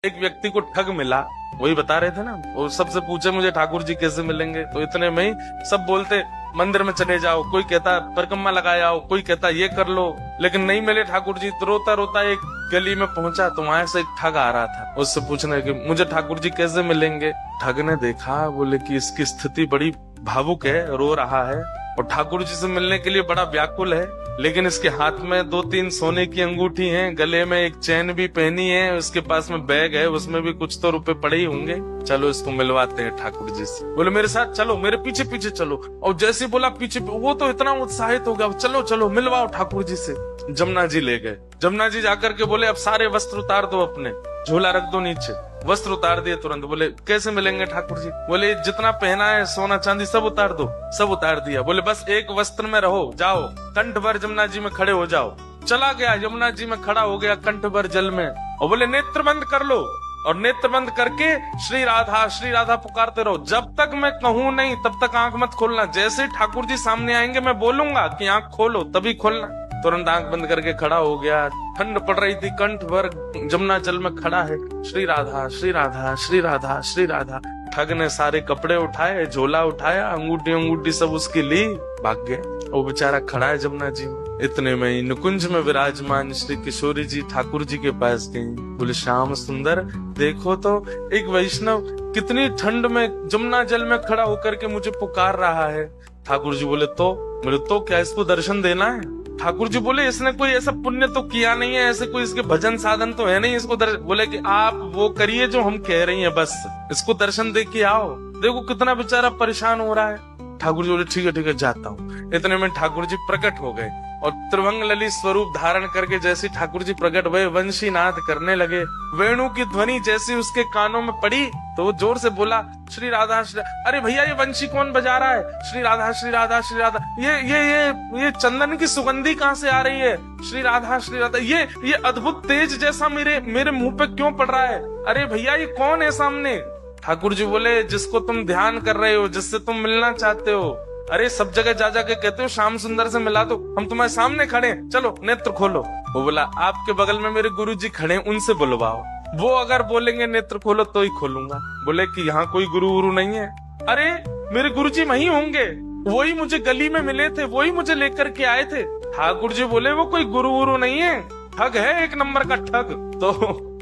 एक व्यक्ति को ठग मिला, वही बता रहे थे ना, वो सबसे पूछे मुझे ठाकुर जी कैसे मिलेंगे, तो इतने में ही सब बोलते मंदिर में चले जाओ, कोई कहता परिक्रमा लगाए आओ, कोई कहता ये कर लो, लेकिन नहीं मिले ठाकुर जी। तो रोता रोता एक गली में पहुंचा तो वहां से एक ठग आ रहा था, उससे पूछने कि मुझे ठाकुर जी कैसे मिलेंगे। ठग ने देखा, बोले कि इसकी स्थिति बड़ी भावुक है, रो रहा है और ठाकुर जी से मिलने के लिए बड़ा व्याकुल है, लेकिन इसके हाथ में 2-3 सोने की अंगूठी हैं, गले में एक चैन भी पहनी है, उसके पास में बैग है, उसमें भी कुछ तो रुपए पड़े ही होंगे, चलो इसको मिलवाते हैं ठाकुर जी से। बोले मेरे साथ चलो, मेरे पीछे पीछे चलो। और जैसे बोला पीछे, वो तो इतना उत्साहित हो गया, चलो चलो मिलवाओ ठाकुर जी से। जमुना जी ले गए। जमुना जी जाकर के बोले अब सारे वस्त्र उतार दो, अपने झोला रख दो नीचे। वस्त्र उतार दिए तुरंत। बोले कैसे मिलेंगे ठाकुर जी? बोले जितना पहना है सोना चांदी सब उतार दो। सब उतार दिया। बोले बस एक वस्त्र में रहो, जाओ कंठ भर जमुना जी में खड़े हो जाओ। चला गया, यमुना जी में खड़ा हो गया कंठ भर जल में, और बोले नेत्र बंद कर लो, और नेत्र बंद करके श्री राधा पुकारते रहो, जब तक मैं कहूँ नहीं तब तक आंख मत खोलना। जैसे ठाकुर जी सामने आएंगे मैं बोलूंगा कि आंख खोलो, तभी खोलना। तुरंत आंख बंद करके खड़ा हो गया। ठंड पड़ रही थी, कंठ भर जमुना जल में खड़ा है, श्री राधा श्री राधा श्री राधा श्री राधा। ठग ने सारे कपड़े उठाए, झोला उठाया, अंगूठी सब उसकी ली, भाग गए। वो बेचारा खड़ा है जमुना जी में। इतने में ही नुकुंज में विराजमान श्री किशोरी जी ठाकुर जी के पास गई। बोले श्याम सुंदर, देखो तो एक वैष्णव कितनी ठंड में जमुना जल में खड़ा होकर के मुझे पुकार रहा है। ठाकुर जी बोले तो क्या इसको दर्शन देना है? ठाकुर जी बोले इसने कोई ऐसा पुण्य तो किया नहीं है, ऐसे कोई इसके भजन साधन तो है नहीं, इसको बोले कि आप वो करिए जो हम कह रही हैं, बस इसको दर्शन दे के आओ। देखो कितना बेचारा परेशान हो रहा है। ठाकुर जी बोले ठीक है जाता हूँ। इतने में ठाकुर जी प्रकट हो गए और त्रिभंग ललित स्वरूप धारण करके जैसे ठाकुर जी प्रकट हुए, वंशी नाद करने लगे। वेणु की ध्वनि जैसी उसके कानों में पड़ी तो वो जोर से बोला श्री राधा श्री। अरे भैया ये वंशी कौन बजा रहा है? श्री राधा श्री राधा श्री राधा। ये चंदन की सुगंधी कहाँ से आ रही है? श्री राधा श्री राधा। ये अद्भुत तेज जैसा मेरे मुंह पे क्यों पड़ रहा है? अरे भैया ये कौन है सामने? ठाकुर जी बोले जिसको तुम ध्यान कर रहे हो, जिससे तुम मिलना चाहते हो। अरे सब जगह जा के कहते हो श्याम सुंदर से मिला दो, हम तुम्हारे सामने खड़े, चलो नेत्र खोलो। वो बोला आपके बगल में मेरे गुरु जी खड़े, उनसे बुलवाओ, वो अगर बोलेंगे नेत्र खोलो तो ही खोलूंगा। बोले कि यहाँ कोई गुरु नहीं है। अरे मेरे गुरु जी वही होंगे, वही मुझे गली में मिले थे, वही मुझे लेकर के आए थे। ठाकुर जी बोले वो कोई गुरु नहीं है, ठग है, एक नंबर का ठग। तो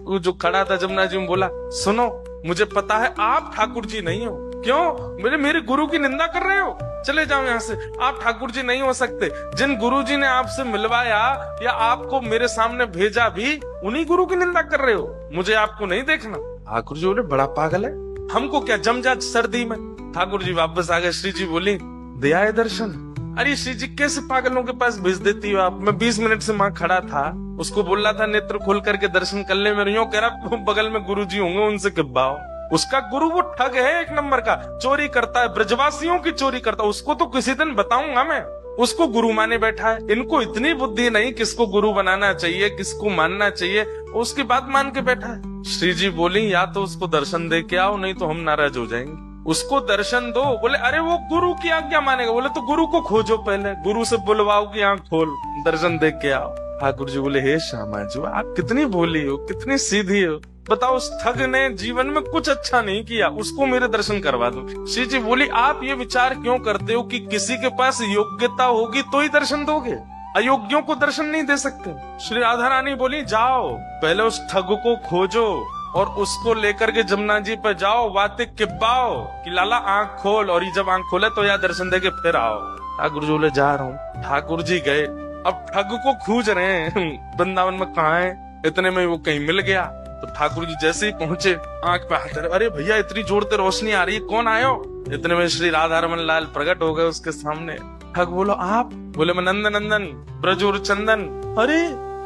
वो जो खड़ा था जमुना जी में बोला सुनो, मुझे पता है आप ठाकुर जी नहीं हो। क्यों? मेरे गुरु की निंदा कर रहे हो? चले जाओ यहाँ से, आप ठाकुर जी नहीं हो सकते। जिन गुरु जी ने आपसे मिलवाया या आपको मेरे सामने भेजा भी, उन्हीं गुरु की निंदा कर रहे हो, मुझे आपको नहीं देखना। ठाकुर जी बोले बड़ा पागल है, हमको क्या जम जा सर्दी में। ठाकुर जी वापस आ गए। श्री जी बोली दिया है दर्शन? अरे श्री जी कैसे पागलों के पास भेज देती हो आप? मैं 20 मिनट से वहां खड़ा था, उसको बोल रहा था नेत्र खोल करके दर्शन कर ले, मेरे यूं कह रहा बगल में गुरु जी होंगे, उनसे किब्बाओ। उसका गुरु वो ठग है, एक नंबर का चोरी करता है, ब्रजवासियों की चोरी करता है। उसको तो किसी दिन बताऊंगा मैं, उसको गुरु माने बैठा है। इनको इतनी बुद्धि नहीं किसको गुरु बनाना चाहिए, किसको मानना चाहिए, उसकी बात मान के बैठा है। श्री जी बोली या तो उसको दर्शन दे के आओ, नहीं तो हम नाराज हो जाएंगे। उसको दर्शन दो। बोले अरे वो गुरु की आज्ञा मानेगा। बोले तो गुरु को खोजो, पहले गुरु से बुलवाओ कि आंख खोल, दर्शन दे के आओ। ठाकुर जी बोले हे श्यामा जी, आप कितनी भोली हो, कितनी सीधी हो। बताओ उस ठग ने जीवन में कुछ अच्छा नहीं किया, उसको मेरे दर्शन करवा दो। श्री जी बोली आप ये विचार क्यों करते हो कि किसी के पास योग्यता होगी तो ही दर्शन दोगे, अयोग्यों को दर्शन नहीं दे सकते। श्री राधा रानी बोली जाओ पहले उस ठग को खोजो और उसको लेकर के जमुना जी पे जाओ, बातें किब्बाओ कि लाला आंख खोल, और ये जब आंख खोले तो या दर्शन दे के फिर आओ। ठाकुर जी बोले जा रहा हूँ। ठाकुर जी गए। अब ठग को खोज रहे हैं वृंदावन में कहाँ है। इतने में वो कहीं मिल गया तो ठाकुर जी जैसे ही पहुंचे आंख पे हाथ, अरे भैया इतनी जोर से रोशनी आ रही है, कौन आयो? इतने में श्री राधा रमन लाल प्रकट हो गए उसके सामने। ठग बोलो आप? बोले मैं नंदन ब्रजूर चंदन। अरे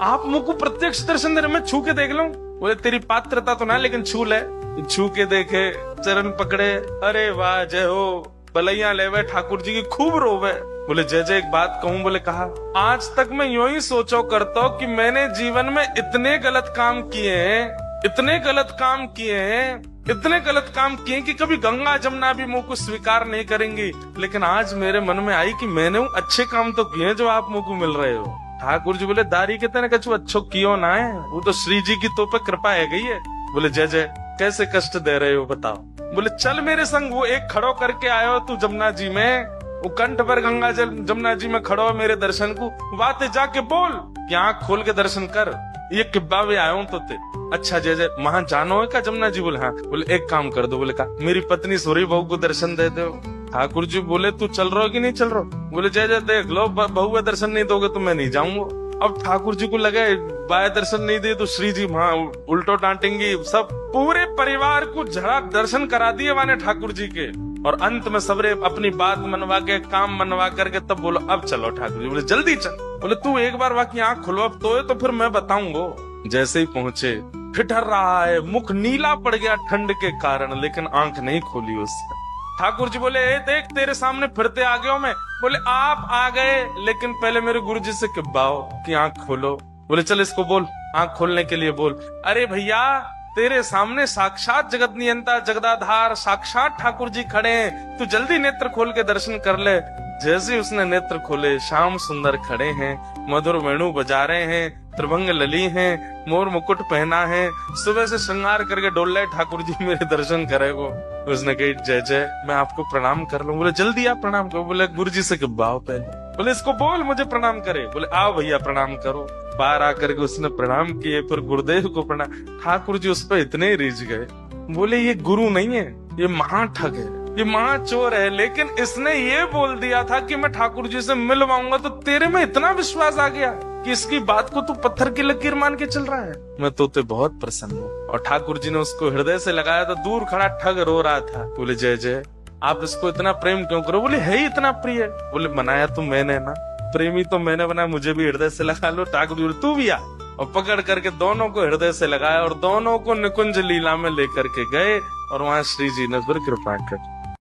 आप मुझको प्रत्यक्ष दर्शन दे रहे, मैं छू के देख लूं? बोले तेरी पात्रता तो ना, लेकिन छू ले। छू के देखे, चरण पकड़े, अरे वाह जय हो, बलैया लेवे ठाकुर जी की खूब रोवे। बोले जय जय, एक बात कहूं? बोले कहा। आज तक मैं यूं ही सोचो करता हूं कि मैंने जीवन में इतने गलत काम किए हैं, इतने गलत काम किए कि कभी गंगा जमुना भी मुझको स्वीकार नहीं करेंगी, लेकिन आज मेरे मन में आई कि मैंने अच्छे काम तो किए जो आप मुझको मिल रहे हो। ठाकुर जी बोले दारी के तेने कछु अच्छो कियो ना है, वो तो श्री जी की तो पे कृपा है गई है। बोले जय जय कैसे कष्ट दे रहे हो बताओ। बोले चल मेरे संग, वो एक खड़ो करके आयो तू जमुना जी में, वो कंठ पर गंगा जल जमुना जी में खड़ो मेरे दर्शन को, बातें जाके बोल कि आंख खोल के दर्शन कर, ये किब्बा भी आयो तो ते। अच्छा जय जय वहां जानो है का जमुना जी? बोले हाँ। बोले एक काम कर दो, बोले का मेरी पत्नी सोरी बहू को दर्शन दे दो। ठाकुर जी बोले तू चल रहा हो कि नहीं चल रहा? बोले जय जय देख लो बहू का दर्शन नहीं दोगे तो मैं नहीं जाऊंगा। अब ठाकुर जी को लगे बाय दर्शन नहीं दिए तो श्री जी वहां उल्टो डांटेंगी, सब पूरे परिवार को झड़ा दर्शन करा दिए वाने ठाकुर जी के। और अंत में सबरे अपनी बात मनवा के काम मनवा करके तब बोलो अब चलो ठाकुर जी। बोले जल्दी चल। बोले तू एक बार बाकी आंख खुलवा तो फिर मैं बताऊंगा। जैसे ही पहुंचे ठिठर रहा है, मुख नीला पड़ गया ठंड के कारण, लेकिन आंख नहीं खोली उसने। ठाकुर जी बोले देख तेरे सामने फिरते आ गया मैं। बोले आप आ गए, लेकिन पहले मेरे गुरु जी से किब्बाओ कि आंख खोलो। बोले चल इसको बोल, आंख खोलने के लिए बोल। अरे भैया तेरे सामने साक्षात जगत नियंता जगदाधार साक्षात ठाकुर जी खड़े हैं, तू जल्दी नेत्र खोल के दर्शन कर ले। जैसे उसने नेत्र खोले, श्याम सुंदर खड़े हैं, मधुर वेणु बजा रहे हैं, त्रिभंग लली हैं, मोर मुकुट पहना है, सुबह से श्रृंगार करके डोल रहे ठाकुर जी मेरे दर्शन करेगो। उसने कही जय जय मैं आपको प्रणाम कर लूं। बोले जल्दी आप प्रणाम करो। बोले गुरु जी से किब्बाओ पहले। बोले इसको बोल मुझे प्रणाम करे। बोले आओ भैया प्रणाम करो। बाहर आकर के उसने प्रणाम किए, फिर गुरुदेव को प्रणाम। ठाकुर जी उस पर इतने रिझ गए, बोले ये गुरु नहीं है, ये महाठग है, ये महाचोर है, लेकिन इसने ये बोल दिया था कि मैं ठाकुर जी से मिलवाऊंगा, तो तेरे में इतना विश्वास आ गया कि इसकी बात को तू पत्थर की लकीर मान के चल रहा है। मैं तो बहुत प्रसन्न हूँ। और ठाकुर जी ने उसको हृदय से लगाया तो दूर खड़ा ठग रो रहा था। बोले जय जय आप इसको इतना प्रेम क्यों करो? बोले है ही इतना प्रिय। बोले बनाया तो मैंने ना, प्रेमी तो मैंने बनाया, मुझे भी हृदय से लगा लो। ठाकुर जी तू भी आ, और पकड़ करके दोनों को हृदय से लगाया और दोनों को निकुंज लीला में लेकर के गए, और वहां श्री जी ने फिर कृपा कर